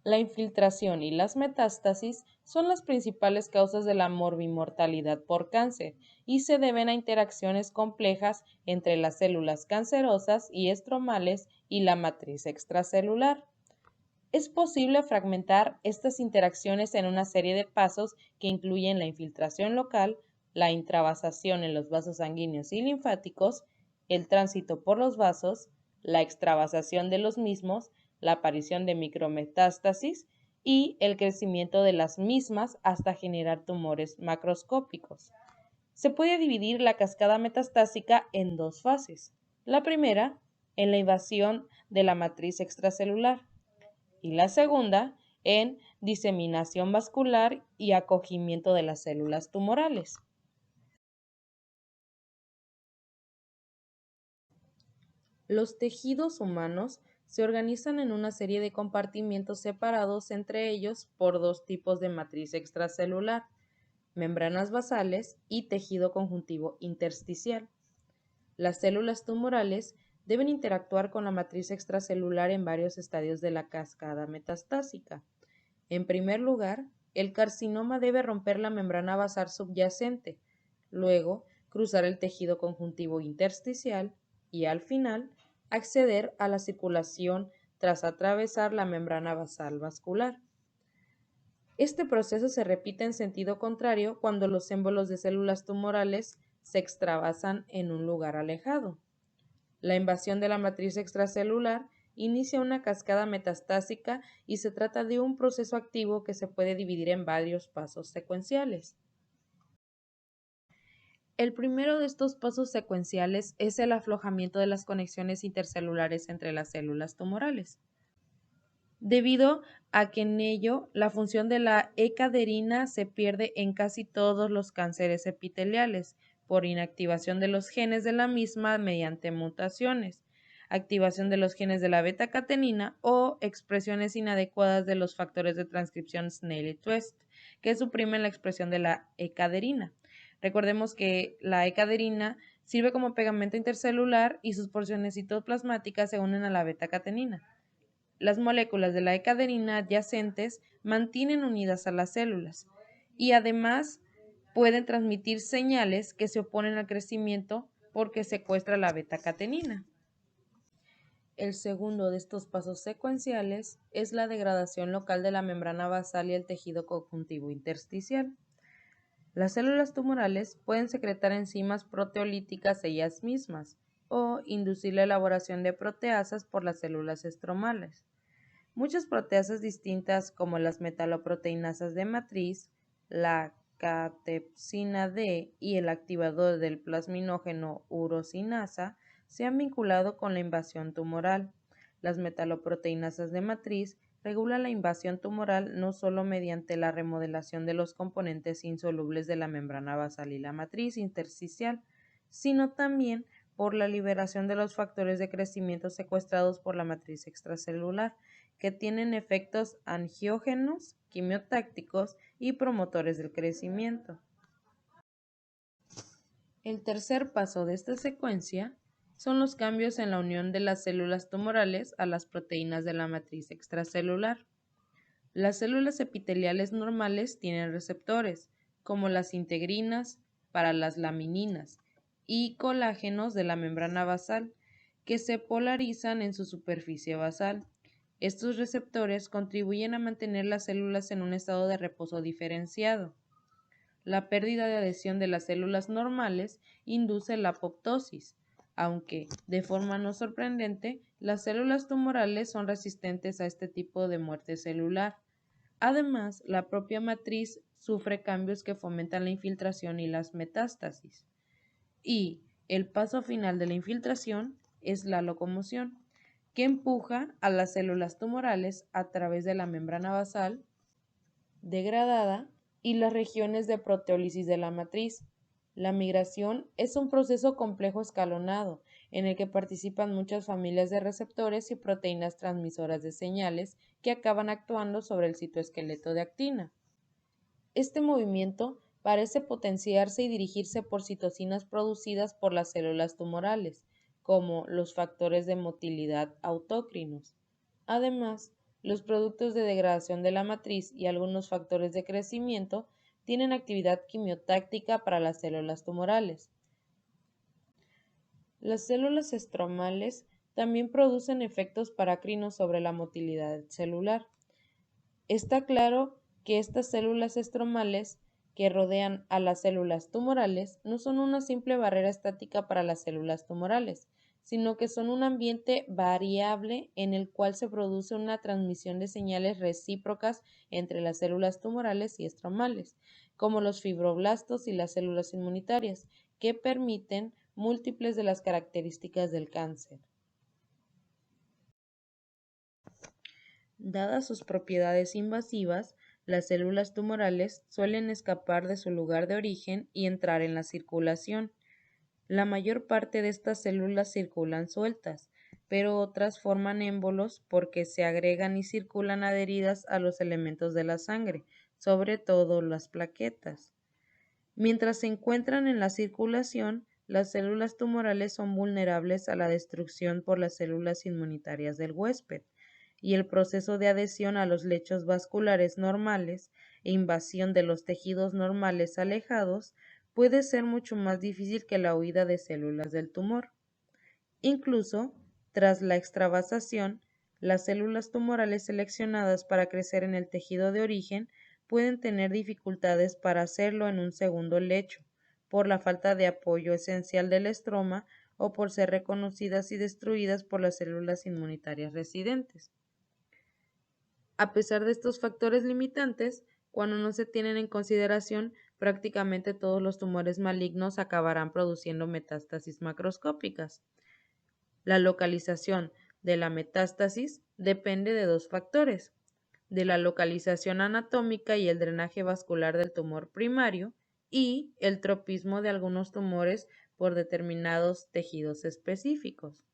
La infiltración y las metástasis son las principales causas de la morbimortalidad por cáncer y se deben a interacciones complejas entre las células cancerosas y estromales y la matriz extracelular. Es posible fragmentar estas interacciones en una serie de pasos que incluyen la infiltración local, la intravasación en los vasos sanguíneos y linfáticos, el tránsito por los vasos, la extravasación de los mismos, la aparición de micrometástasis y el crecimiento de las mismas hasta generar tumores macroscópicos. Se puede dividir la cascada metastásica en dos fases. La primera, en la invasión de la matriz extracelular, y la segunda, en diseminación vascular y acogimiento de las células tumorales. Los tejidos humanos se organizan en una serie de compartimientos separados entre ellos por dos tipos de matriz extracelular, membranas basales y tejido conjuntivo intersticial. Las células tumorales deben interactuar con la matriz extracelular en varios estadios de la cascada metastásica. En primer lugar, el carcinoma debe romper la membrana basal subyacente, luego cruzar el tejido conjuntivo intersticial y, al final, acceder a la circulación tras atravesar la membrana basal vascular. Este proceso se repite en sentido contrario cuando los émbolos de células tumorales se extravasan en un lugar alejado. La invasión de la matriz extracelular inicia una cascada metastásica y se trata de un proceso activo que se puede dividir en varios pasos secuenciales. El primero de estos pasos secuenciales es el aflojamiento de las conexiones intercelulares entre las células tumorales, debido a que en ello la función de la E-caderina se pierde en casi todos los cánceres epiteliales por inactivación de los genes de la misma mediante mutaciones, activación de los genes de la beta-catenina o expresiones inadecuadas de los factores de transcripción Snell y Twist, que suprimen la expresión de la E-caderina. Recordemos que la E-caderina sirve como pegamento intercelular y sus porciones citoplasmáticas se unen a la beta-catenina. Las moléculas de la E-caderina adyacentes mantienen unidas a las células y además pueden transmitir señales que se oponen al crecimiento porque secuestra la beta-catenina. El segundo de estos pasos secuenciales es la degradación local de la membrana basal y el tejido conjuntivo intersticial. Las células tumorales pueden secretar enzimas proteolíticas ellas mismas o inducir la elaboración de proteasas por las células estromales. Muchas proteasas distintas, como las metaloproteinasas de matriz, la catepsina D y el activador del plasminógeno urosinasa, se han vinculado con la invasión tumoral. Las metaloproteinasas de matriz regulan la invasión tumoral no solo mediante la remodelación de los componentes insolubles de la membrana basal y la matriz intersticial, sino también por la liberación de los factores de crecimiento secuestrados por la matriz extracelular, que tienen efectos angiógenos, quimiotácticos y promotores del crecimiento. El tercer paso de esta secuencia son los cambios en la unión de las células tumorales a las proteínas de la matriz extracelular. Las células epiteliales normales tienen receptores, como las integrinas para las lamininas y colágenos de la membrana basal, que se polarizan en su superficie basal. Estos receptores contribuyen a mantener las células en un estado de reposo diferenciado. La pérdida de adhesión de las células normales induce la apoptosis, aunque, de forma no sorprendente, las células tumorales son resistentes a este tipo de muerte celular. Además, la propia matriz sufre cambios que fomentan la infiltración y las metástasis. Y el paso final de la infiltración es la locomoción, que empuja a las células tumorales a través de la membrana basal degradada y las regiones de proteólisis de la matriz. La migración es un proceso complejo escalonado, en el que participan muchas familias de receptores y proteínas transmisoras de señales que acaban actuando sobre el citoesqueleto de actina. Este movimiento parece potenciarse y dirigirse por citocinas producidas por las células tumorales, como los factores de motilidad autócrinos. Además, Los productos de degradación de la matriz y algunos factores de crecimiento tienen actividad quimiotáctica para las células tumorales. Las células estromales también producen efectos paracrinos sobre la motilidad celular. Está claro que estas células estromales que rodean a las células tumorales no son una simple barrera estática para las células tumorales, sino que son un ambiente variable en el cual se produce una transmisión de señales recíprocas entre las células tumorales y estromales, como los fibroblastos y las células inmunitarias, que permiten múltiples de las características del cáncer. Dadas sus propiedades invasivas, las células tumorales suelen escapar de su lugar de origen y entrar en la circulación. La mayor parte de estas células circulan sueltas, pero otras forman émbolos porque se agregan y circulan adheridas a los elementos de la sangre, sobre todo las plaquetas. Mientras se encuentran en la circulación, las células tumorales son vulnerables a la destrucción por las células inmunitarias del huésped, y el proceso de adhesión a los lechos vasculares normales e invasión de los tejidos normales alejados puede ser mucho más difícil que la huida de células del tumor. Incluso, tras la extravasación, las células tumorales seleccionadas para crecer en el tejido de origen pueden tener dificultades para hacerlo en un segundo lecho, por la falta de apoyo esencial del estroma o por ser reconocidas y destruidas por las células inmunitarias residentes. A pesar de estos factores limitantes, cuando no se tienen en consideración, prácticamente todos los tumores malignos acabarán produciendo metástasis macroscópicas. La localización de la metástasis depende de dos factores: de la localización anatómica y el drenaje vascular del tumor primario y el tropismo de algunos tumores por determinados tejidos específicos.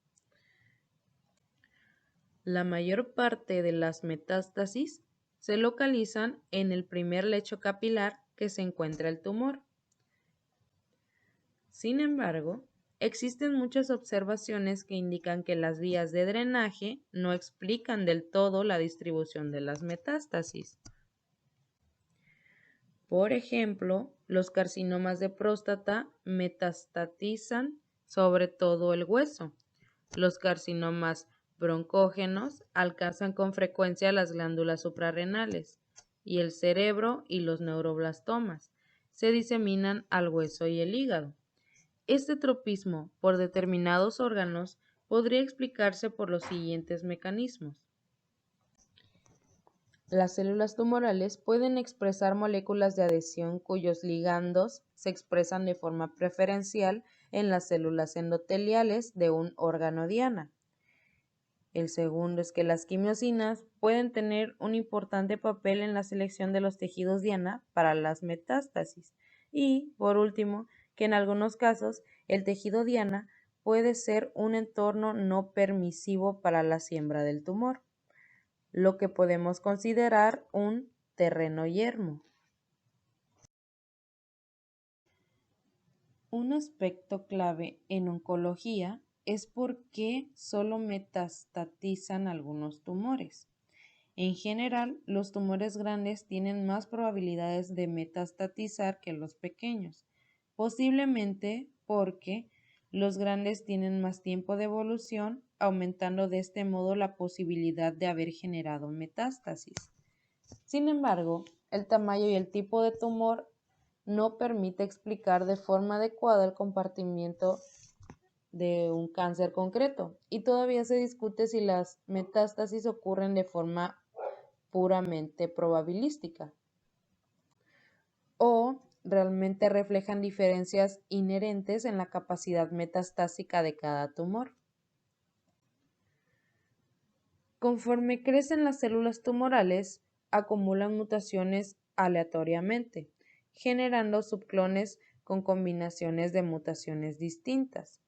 La mayor parte de las metástasis se localizan en el primer lecho capilar que se encuentra el tumor. Sin embargo, existen muchas observaciones que indican que las vías de drenaje no explican del todo la distribución de las metástasis. Por ejemplo, los carcinomas de próstata metastatizan sobre todo el hueso. Los carcinomas broncógenos alcanzan con frecuencia las glándulas suprarrenales y el cerebro y los neuroblastomas se diseminan al hueso y el hígado. Este tropismo por determinados órganos podría explicarse por los siguientes mecanismos. Las células tumorales pueden expresar moléculas de adhesión cuyos ligandos se expresan de forma preferencial en las células endoteliales de un órgano diana. El segundo es que las quimiosinas pueden tener un importante papel en la selección de los tejidos diana para las metástasis. Y, por último, que en algunos casos el tejido diana puede ser un entorno no permisivo para la siembra del tumor, lo que podemos considerar un terreno yermo. Un aspecto clave en oncología es por qué solo metastatizan algunos tumores. En general, los tumores grandes tienen más probabilidades de metastatizar que los pequeños, posiblemente porque los grandes tienen más tiempo de evolución, aumentando de este modo la posibilidad de haber generado metástasis. Sin embargo, el tamaño y el tipo de tumor no permite explicar de forma adecuada el compartimiento de un cáncer concreto, y todavía se discute si las metástasis ocurren de forma puramente probabilística o realmente reflejan diferencias inherentes en la capacidad metastásica de cada tumor. Conforme crecen las células tumorales, acumulan mutaciones aleatoriamente, generando subclones con combinaciones de mutaciones distintas.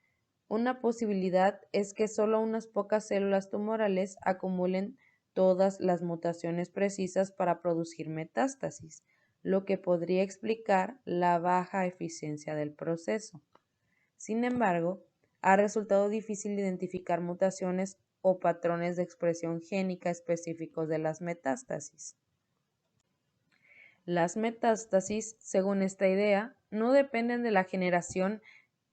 Una posibilidad es que solo unas pocas células tumorales acumulen todas las mutaciones precisas para producir metástasis, lo que podría explicar la baja eficiencia del proceso. Sin embargo, ha resultado difícil identificar mutaciones o patrones de expresión génica específicos de las metástasis. Las metástasis, según esta idea, no dependen de la generación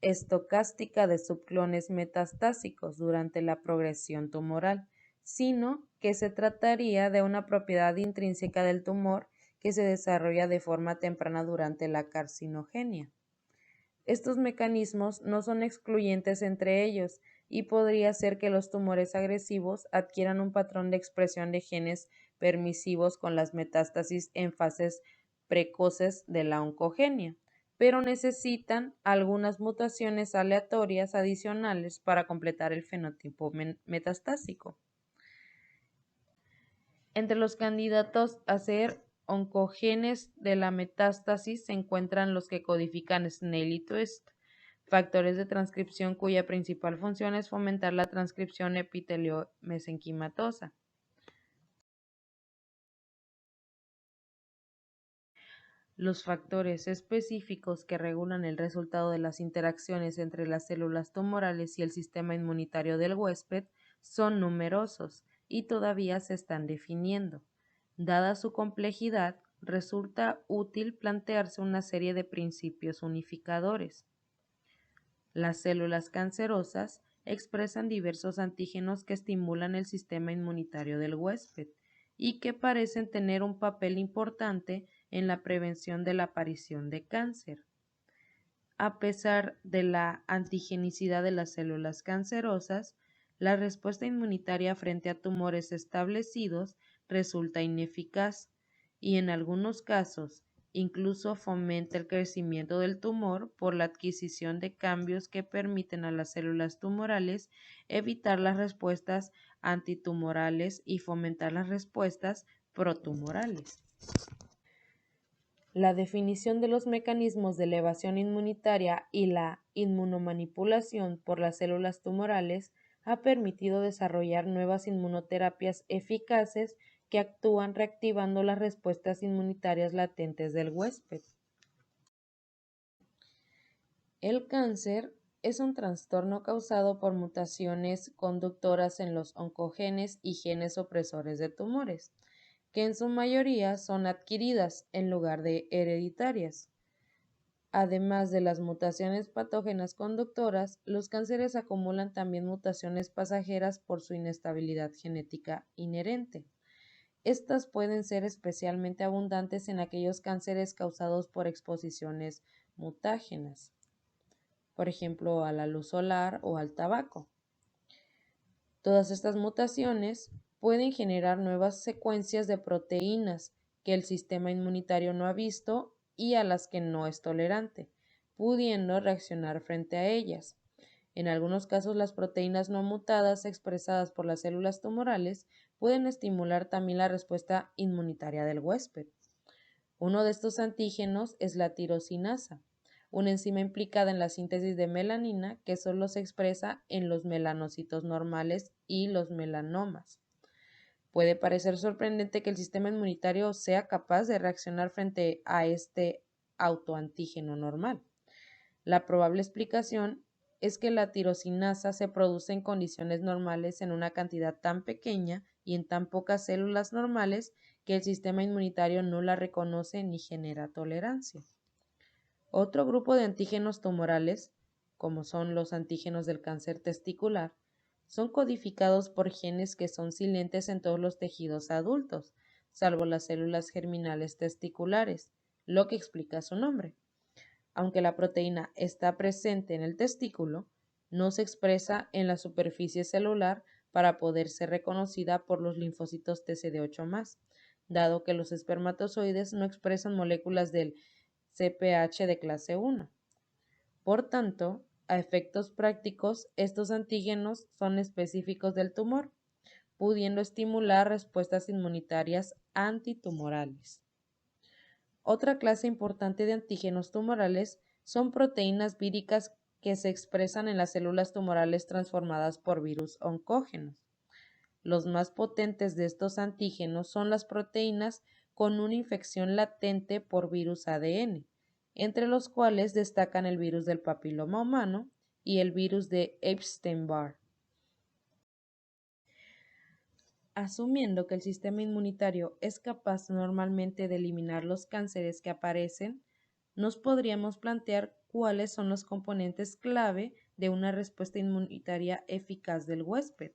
estocástica de subclones metastásicos durante la progresión tumoral, sino que se trataría de una propiedad intrínseca del tumor que se desarrolla de forma temprana durante la carcinogenia. Estos mecanismos no son excluyentes entre ellos y podría ser que los tumores agresivos adquieran un patrón de expresión de genes permisivos con las metástasis en fases precoces de la oncogenia, pero necesitan algunas mutaciones aleatorias adicionales para completar el fenotipo metastásico. Entre los candidatos a ser oncogenes de la metástasis se encuentran los que codifican Snell y Twist, factores de transcripción cuya principal función es fomentar la transcripción epitelio-mesenquimatosa. Los factores específicos que regulan el resultado de las interacciones entre las células tumorales y el sistema inmunitario del huésped son numerosos y todavía se están definiendo. Dada su complejidad, resulta útil plantearse una serie de principios unificadores. Las células cancerosas expresan diversos antígenos que estimulan el sistema inmunitario del huésped y que parecen tener un papel importante en la prevención de la aparición de cáncer. A pesar de la antigenicidad de las células cancerosas, la respuesta inmunitaria frente a tumores establecidos resulta ineficaz y en algunos casos incluso fomenta el crecimiento del tumor por la adquisición de cambios que permiten a las células tumorales evitar las respuestas antitumorales y fomentar las respuestas protumorales. La definición de los mecanismos de elevación inmunitaria y la inmunomanipulación por las células tumorales ha permitido desarrollar nuevas inmunoterapias eficaces que actúan reactivando las respuestas inmunitarias latentes del huésped. El cáncer es un trastorno causado por mutaciones conductoras en los oncogenes y genes opresores de tumores, que en su mayoría son adquiridas en lugar de hereditarias. Además de las mutaciones patógenas conductoras, los cánceres acumulan también mutaciones pasajeras por su inestabilidad genética inherente. Estas pueden ser especialmente abundantes en aquellos cánceres causados por exposiciones mutágenas, por ejemplo, a la luz solar o al tabaco. Todas estas mutaciones pueden generar nuevas secuencias de proteínas que el sistema inmunitario no ha visto y a las que no es tolerante, pudiendo reaccionar frente a ellas. En algunos casos, las proteínas no mutadas expresadas por las células tumorales pueden estimular también la respuesta inmunitaria del huésped. Uno de estos antígenos es la tirosinasa, una enzima implicada en la síntesis de melanina que solo se expresa en los melanocitos normales y los melanomas. Puede parecer sorprendente que el sistema inmunitario sea capaz de reaccionar frente a este autoantígeno normal. La probable explicación es que la tirosinasa se produce en condiciones normales en una cantidad tan pequeña y en tan pocas células normales que el sistema inmunitario no la reconoce ni genera tolerancia. Otro grupo de antígenos tumorales, como son los antígenos del cáncer testicular, son codificados por genes que son silentes en todos los tejidos adultos, salvo las células germinales testiculares, lo que explica su nombre. Aunque la proteína está presente en el testículo, no se expresa en la superficie celular para poder ser reconocida por los linfocitos TCD8+, dado que los espermatozoides no expresan moléculas del CPH de clase 1. Por tanto, a efectos prácticos, estos antígenos son específicos del tumor, pudiendo estimular respuestas inmunitarias antitumorales. Otra clase importante de antígenos tumorales son proteínas víricas que se expresan en las células tumorales transformadas por virus oncógenos. Los más potentes de estos antígenos son las proteínas con una infección latente por virus ADN, entre los cuales destacan el virus del papiloma humano y el virus de Epstein-Barr. Asumiendo que el sistema inmunitario es capaz normalmente de eliminar los cánceres que aparecen, nos podríamos plantear cuáles son los componentes clave de una respuesta inmunitaria eficaz del huésped.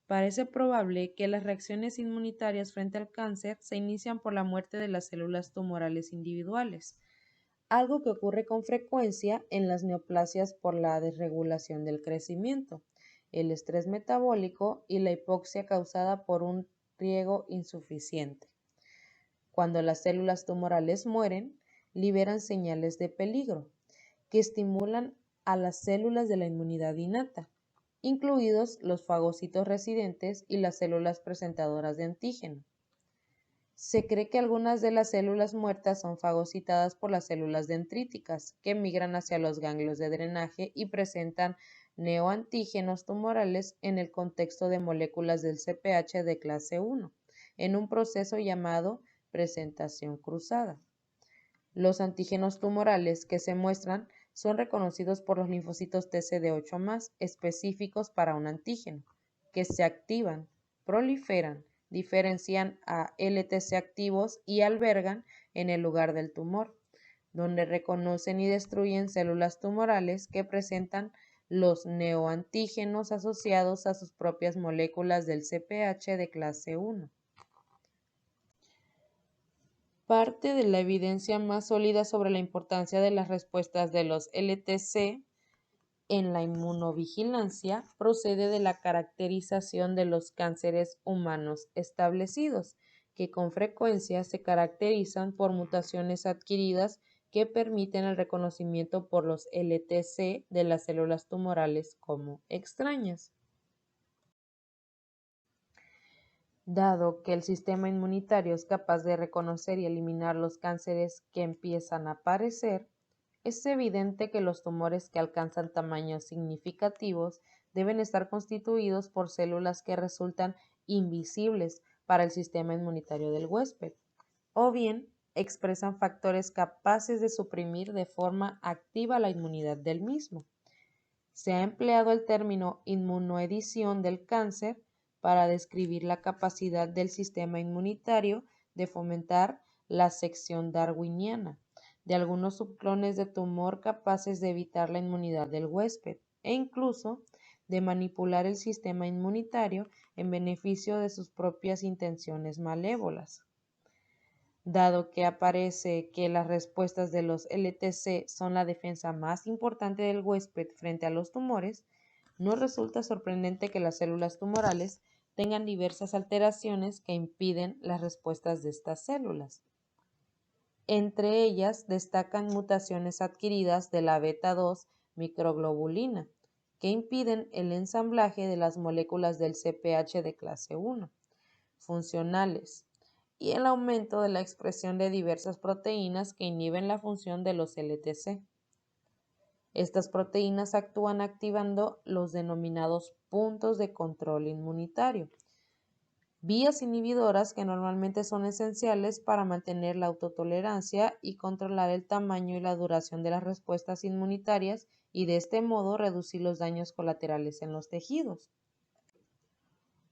Parece probable que las reacciones inmunitarias frente al cáncer se inician por la muerte de las células tumorales individuales, algo que ocurre con frecuencia en las neoplasias por la desregulación del crecimiento, el estrés metabólico y la hipoxia causada por un riego insuficiente. Cuando las células tumorales mueren, liberan señales de peligro que estimulan a las células de la inmunidad innata, incluidos los fagocitos residentes y las células presentadoras de antígeno. Se cree que algunas de las células muertas son fagocitadas por las células dendríticas, que migran hacia los ganglios de drenaje y presentan neoantígenos tumorales en el contexto de moléculas del CPH de clase 1, en un proceso llamado presentación cruzada. Los antígenos tumorales que se muestran son reconocidos por los linfocitos TCD8+, específicos para un antígeno, que se activan, proliferan, diferencian a LTC activos y albergan en el lugar del tumor, donde reconocen y destruyen células tumorales que presentan los neoantígenos asociados a sus propias moléculas del CPH de clase 1. Parte de la evidencia más sólida sobre la importancia de las respuestas de los LTC en la inmunovigilancia procede de la caracterización de los cánceres humanos establecidos, que con frecuencia se caracterizan por mutaciones adquiridas que permiten el reconocimiento por los LTC de las células tumorales como extrañas. Dado que el sistema inmunitario es capaz de reconocer y eliminar los cánceres que empiezan a aparecer, es evidente que los tumores que alcanzan tamaños significativos deben estar constituidos por células que resultan invisibles para el sistema inmunitario del huésped, o bien expresan factores capaces de suprimir de forma activa la inmunidad del mismo. Se ha empleado el término inmunoedición del cáncer para describir la capacidad del sistema inmunitario de fomentar la sección darwiniana de algunos subclones de tumor capaces de evitar la inmunidad del huésped e incluso de manipular el sistema inmunitario en beneficio de sus propias intenciones malévolas. Dado que aparece que las respuestas de los LTC son la defensa más importante del huésped frente a los tumores, no resulta sorprendente que las células tumorales tengan diversas alteraciones que impiden las respuestas de estas células. Entre ellas destacan mutaciones adquiridas de la beta-2 microglobulina, que impiden el ensamblaje de las moléculas del CPH de clase 1, funcionales, y el aumento de la expresión de diversas proteínas que inhiben la función de los LTC. Estas proteínas actúan activando los denominados puntos de control inmunitario, vías inhibidoras que normalmente son esenciales para mantener la autotolerancia y controlar el tamaño y la duración de las respuestas inmunitarias y de este modo reducir los daños colaterales en los tejidos.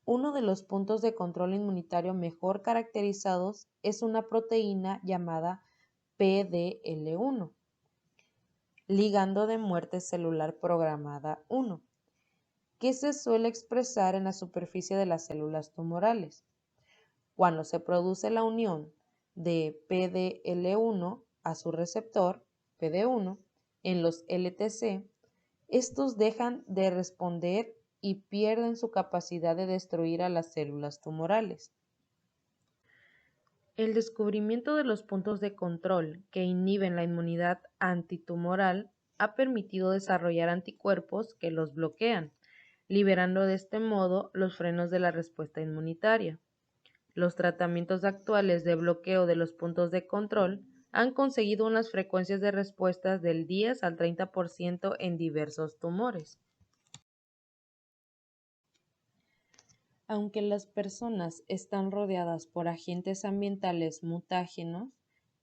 Uno de los puntos de control inmunitario mejor caracterizados es una proteína llamada PDL1, ligando de muerte celular programada 1, que se suele expresar en la superficie de las células tumorales. Cuando se produce la unión de PDL1 a su receptor, PD1, en los LTC, estos dejan de responder y pierden su capacidad de destruir a las células tumorales. El descubrimiento de los puntos de control que inhiben la inmunidad antitumoral ha permitido desarrollar anticuerpos que los bloquean, liberando de este modo los frenos de la respuesta inmunitaria. Los tratamientos actuales de bloqueo de los puntos de control han conseguido unas frecuencias de respuestas del 10 al 30% en diversos tumores. Aunque las personas están rodeadas por agentes ambientales mutágenos,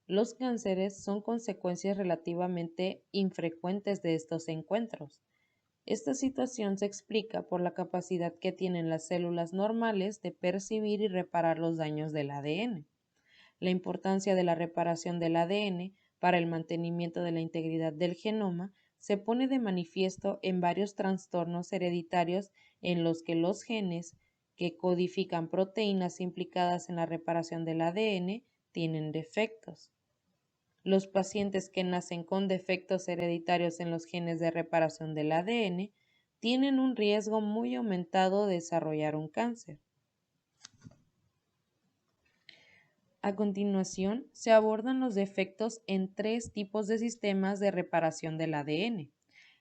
los cánceres son consecuencias relativamente infrecuentes de estos encuentros. Esta situación se explica por la capacidad que tienen las células normales de percibir y reparar los daños del ADN. La importancia de la reparación del ADN para el mantenimiento de la integridad del genoma se pone de manifiesto en varios trastornos hereditarios en los que los genes que codifican proteínas implicadas en la reparación del ADN tienen defectos. Los pacientes que nacen con defectos hereditarios en los genes de reparación del ADN tienen un riesgo muy aumentado de desarrollar un cáncer. A continuación, se abordan los defectos en 3 tipos de sistemas de reparación del ADN: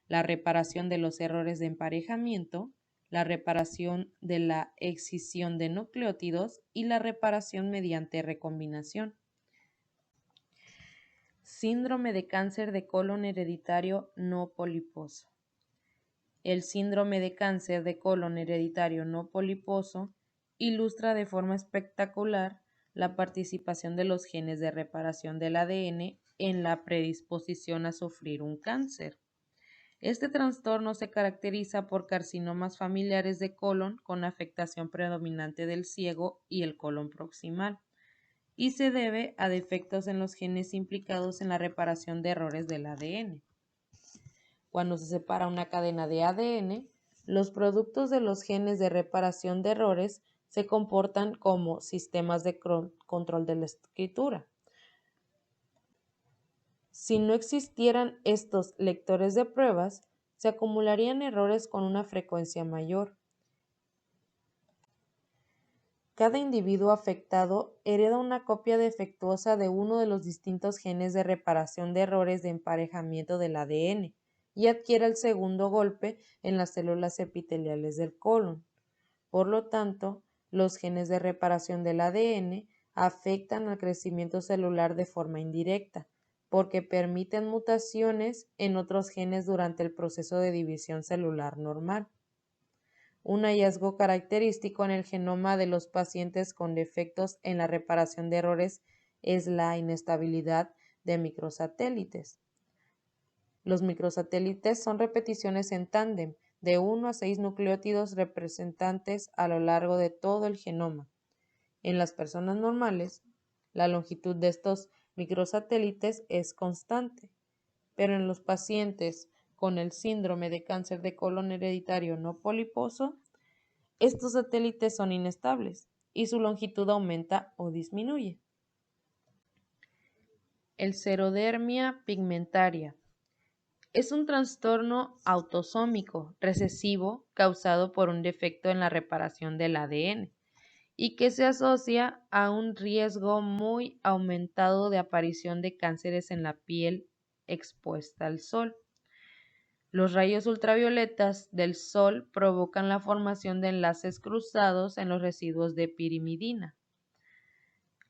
la reparación de los errores de emparejamiento, la reparación de la excisión de nucleótidos y la reparación mediante recombinación. Síndrome de cáncer de colon hereditario no poliposo. El síndrome de cáncer de colon hereditario no poliposo ilustra de forma espectacular la participación de los genes de reparación del ADN en la predisposición a sufrir un cáncer. Este trastorno se caracteriza por carcinomas familiares de colon con afectación predominante del ciego y el colon proximal, y se debe a defectos en los genes implicados en la reparación de errores del ADN. Cuando se separa una cadena de ADN, los productos de los genes de reparación de errores se comportan como sistemas de control de la escritura. Si no existieran estos lectores de pruebas, se acumularían errores con una frecuencia mayor. Cada individuo afectado hereda una copia defectuosa de uno de los distintos genes de reparación de errores de emparejamiento del ADN y adquiere el segundo golpe en las células epiteliales del colon. Por lo tanto, los genes de reparación del ADN afectan al crecimiento celular de forma indirecta, porque permiten mutaciones en otros genes durante el proceso de división celular normal. Un hallazgo característico en el genoma de los pacientes con defectos en la reparación de errores es la inestabilidad de microsatélites. Los microsatélites son repeticiones en tándem de 1 a 6 nucleótidos representantes a lo largo de todo el genoma. En las personas normales, la longitud de estos microsatélites es constante, pero en los pacientes con el síndrome de cáncer de colon hereditario no poliposo, estos satélites son inestables y su longitud aumenta o disminuye. El xerodermia pigmentaria es un trastorno autosómico recesivo causado por un defecto en la reparación del ADN y que se asocia a un riesgo muy aumentado de aparición de cánceres en la piel expuesta al sol. Los rayos ultravioletas del sol provocan la formación de enlaces cruzados en los residuos de pirimidina,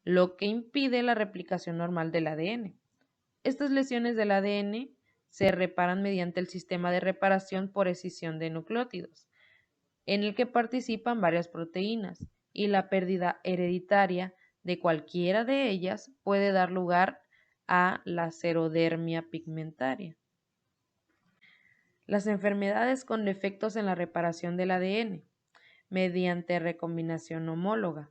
lo que impide la replicación normal del ADN. Estas lesiones del ADN se reparan mediante el sistema de reparación por escisión de nucleótidos, en el que participan varias proteínas, y la pérdida hereditaria de cualquiera de ellas puede dar lugar a la xerodermia pigmentaria. Las enfermedades con defectos en la reparación del ADN mediante recombinación homóloga.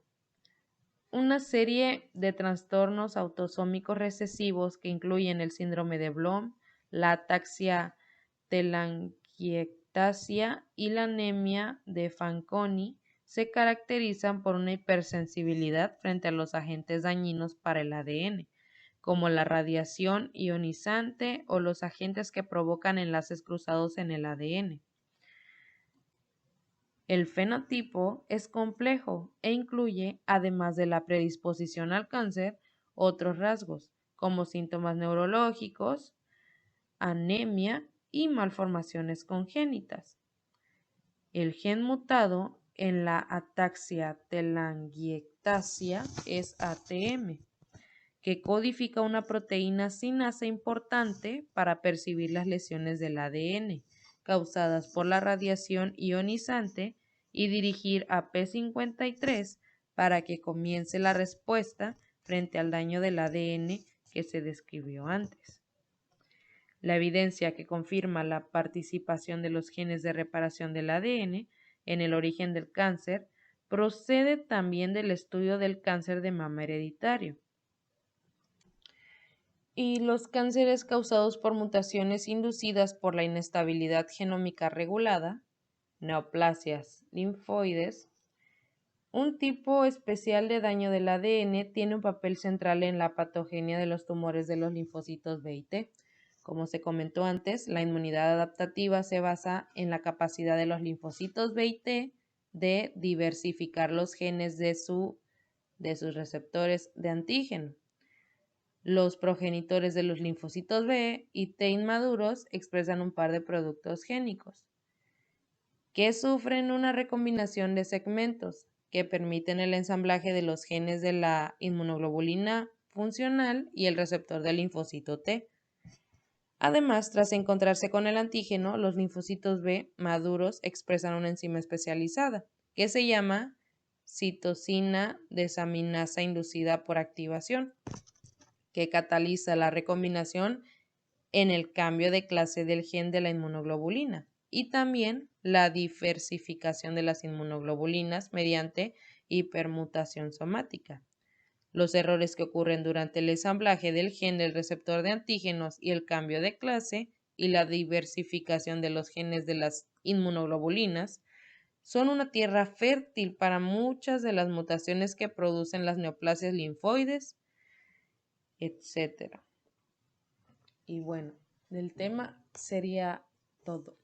Una serie de trastornos autosómicos recesivos que incluyen el síndrome de Blum, la ataxia telangiectasia y la anemia de Fanconi se caracterizan por una hipersensibilidad frente a los agentes dañinos para el ADN, como la radiación ionizante o los agentes que provocan enlaces cruzados en el ADN. El fenotipo es complejo e incluye, además de la predisposición al cáncer, otros rasgos, como síntomas neurológicos, anemia y malformaciones congénitas. El gen mutado en la ataxia telangiectasia es ATM, que codifica una proteína sinasa importante para percibir las lesiones del ADN causadas por la radiación ionizante y dirigir a P53 para que comience la respuesta frente al daño del ADN que se describió antes. La evidencia que confirma la participación de los genes de reparación del ADN en el origen del cáncer procede también del estudio del cáncer de mama hereditario. Y los cánceres causados por mutaciones inducidas por la inestabilidad genómica regulada, neoplasias linfoides, un tipo especial de daño del ADN tiene un papel central en la patogenia de los tumores de los linfocitos B y T. Como se comentó antes, la inmunidad adaptativa se basa en la capacidad de los linfocitos B y T de diversificar los genes de sus receptores de antígeno. Los progenitores de los linfocitos B y T inmaduros expresan un par de productos génicos que sufren una recombinación de segmentos que permiten el ensamblaje de los genes de la inmunoglobulina funcional y el receptor del linfocito T. Además, tras encontrarse con el antígeno, los linfocitos B maduros expresan una enzima especializada que se llama citosina desaminasa inducida por activación, que cataliza la recombinación en el cambio de clase del gen de la inmunoglobulina y también la diversificación de las inmunoglobulinas mediante hipermutación somática. Los errores que ocurren durante el ensamblaje del gen del receptor de antígenos y el cambio de clase y la diversificación de los genes de las inmunoglobulinas son una tierra fértil para muchas de las mutaciones que producen las neoplasias linfoides, etc. Y bueno, del tema sería todo.